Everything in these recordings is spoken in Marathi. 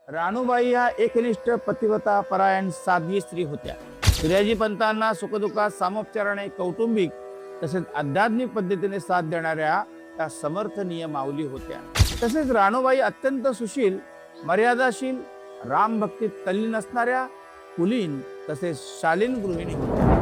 राणूबाई ह्या एकनिष्ठ पतिव्रता परायण साध्वी स्त्री होत्या. सूर्याजी पंतांना सुखदुःखात सामोपचाराने कौटुंबिक तसेच आध्यात्मिक पद्धतीने साथ देणाऱ्या त्या समर्थनीय माऊली होत्या. तसेच राणूबाई अत्यंत सुशील, मर्यादाशील, रामभक्तीत तल्लीन असणाऱ्या कुलीन तसेच शालीन गृहिणी होत्या.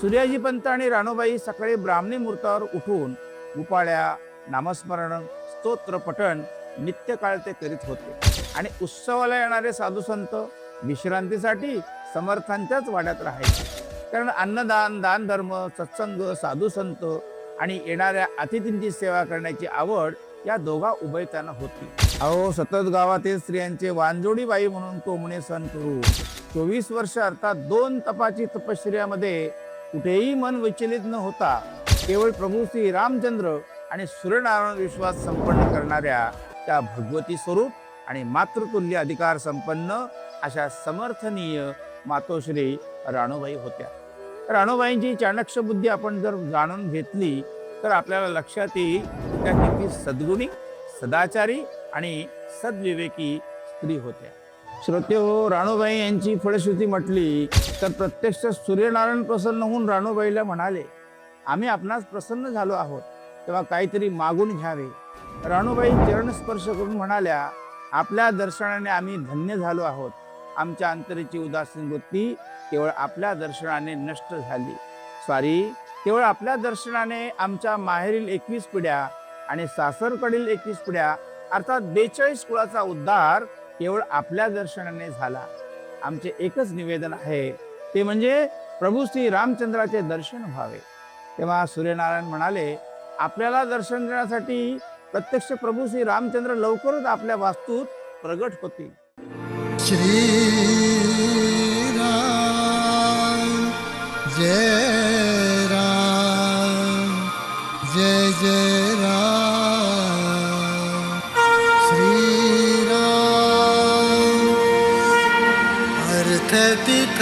सूर्याजी पंत आणि राणूबाई सकाळी ब्राह्मणी मुहूर्तावर उठून उपाळ्या, नामस्मरण, स्तोत्र पठण नित्यकाळ ते करीत होते आणि उत्सवाला येणारे साधू संत विश्रांतीसाठी समर्थांच्याच वाड्यात राहायचे. कारण अन्नदान, दान धर्म, सत्संग, साधू संत आणि येणाऱ्या अतिथींची सेवा करण्याची आवड या दोघा उभयतांना होती. अहो, सतत गावातील स्त्रियांचे वांजोडी बाई म्हणून कोमणे सण करून 24 वर्ष अर्थात 2 तपाची तपश्चर्यामध्ये कुठेही मन विचलित न होता केवळ प्रभू श्री रामचंद्र आणि सूर्यनारायण विश्वास संपन्न करणाऱ्या त्या भगवती स्वरूप आणि मातृतुल्य अधिकार संपन्न अशा समर्थनीय मातोश्री राणूबाई होत्या. राणूबाईंची चाणक्य बुद्धी आपण जर जाणून घेतली तर आपल्याला लक्षात येईल की त्या किती सद्गुणी, सदाचारी आणि सद्विवेकी स्त्री होत्या. श्रोतेहो, राणूबाई यांची फलश्रुती म्हटली तर प्रत्यक्ष सूर्यनारायण प्रसन्न होऊन राणूबाईला म्हणाले, आम्ही आपणास प्रसन्न झालो आहोत, तेव्हा काहीतरी मागून घ्यावे. राणूबाई चरणस्पर्श करून म्हणाल्या, आपल्या दर्शनाने आम्ही धन्य झालो आहोत. आमच्या अंतरेची उदासीन वृत्ती केवळ आपल्या दर्शनाने नष्ट झाली. स्वारी, केवळ आपल्या दर्शनाने आमच्या माहेरील 21 पिढ्या आणि सासरकडील 21 पिढ्या अर्थात 42 कुळाचा उद्धार केवळ आपल्या दर्शनाने झाला. आमचे एकच निवेदन आहे, ते म्हणजे प्रभू श्री रामचंद्राचे दर्शन व्हावे. तेव्हा सूर्यनारायण म्हणाले, आपल्याला दर्शन देण्यासाठी प्रत्यक्ष प्रभू श्री रामचंद्र लवकरच आपल्या वास्तूत प्रगट होतील. श्री राम जय राम जय जय राम श्री राम अर्थ तिथ